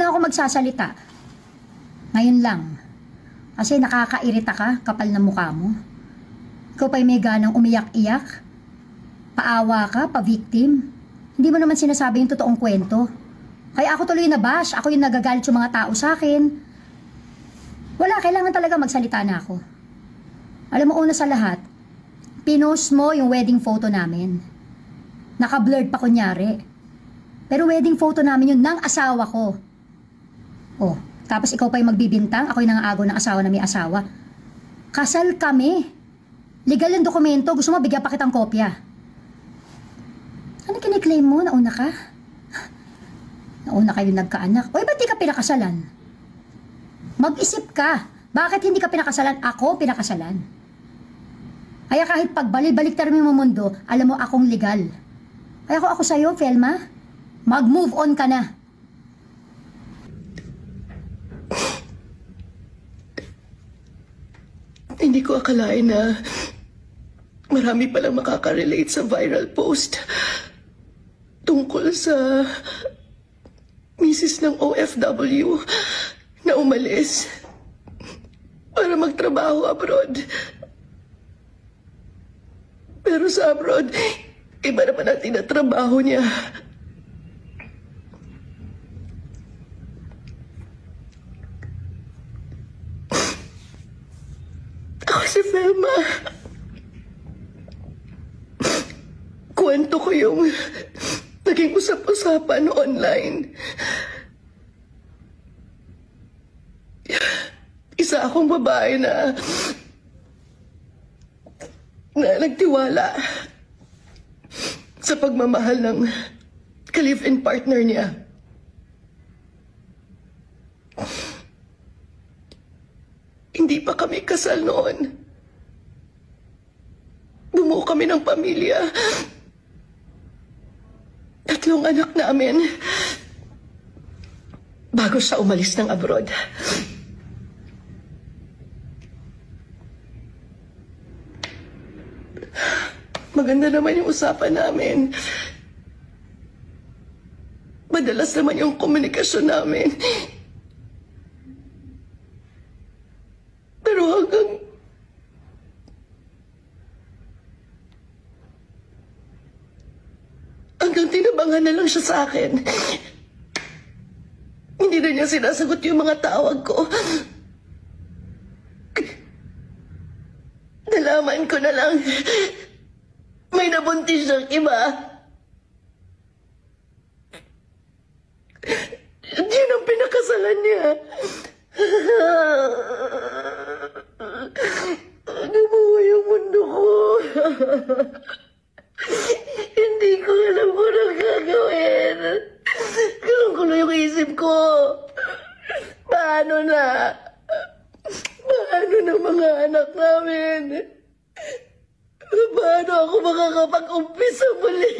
lang ako magsasalita. Ngayon lang. Kasi nakakairita ka, kapal na mukha mo. Ikaw pa'y may ganang umiyak-iyak. Paawa ka, pa-victim. Hindi mo naman sinasabi yung totoong kwento. Kaya ako tuloy nabash, ako yung nagagalit yung mga tao sa akin. Wala, kailangan talaga magsalita na ako. Alam mo, una sa lahat, pinost mo yung wedding photo namin. Naka-blurred pa kunyari. Pero wedding photo namin yun ng asawa ko. Oh, tapos ikaw pa'y magbibintang, ako'y nangaagaw ng asawa na may asawa. Kasal kami. Legal yung dokumento, gusto mo bigyan pa kitang kopya. Ano kiniklaim mo? Nauna ka? Nauna kayo nagkaanak. Oy, ba't di ka pinakasalan? Mag-isip ka. Bakit hindi ka pinakasalan? Ako pinakasalan. Kaya kahit pagbalik-balik tayo mo mundo, alam mo akong legal. Kaya ako sa'yo, Felma, mag-move on ka na. Hindi ko akalain na marami palang makaka-relate sa viral post tungkol sa misis ng OFW na umalis para magtrabaho abroad. Pero sa abroad, iba naman ang tinatrabaho niya. Ako si Felma. Kwento ko yung naging usap-usapan online. Isa akong babae na nagtiwala sa pagmamahal ng ka-live-in partner niya. Hindi pa kami kasal noon. Bumuo kami ng pamilya. 3 anak namin. Bago siya umalis ng abroad. Maganda naman yung usapan namin. Madalas naman yung komunikasyon namin. Pero hanggang tinabangan na lang siya sa akin. Hindi na niya sinasagot yung mga tawag ko. Nalaman ko na lang may nabuntis siyang iba. Yun ang pinakasalan niya. Nabuhay ang mundo ko. Hindi ko alam kung anong gagawin. Gulo-gulo yung isip ko. Paano na? Paano na mga anak namin? Paano ako makakapag-umpisa muli?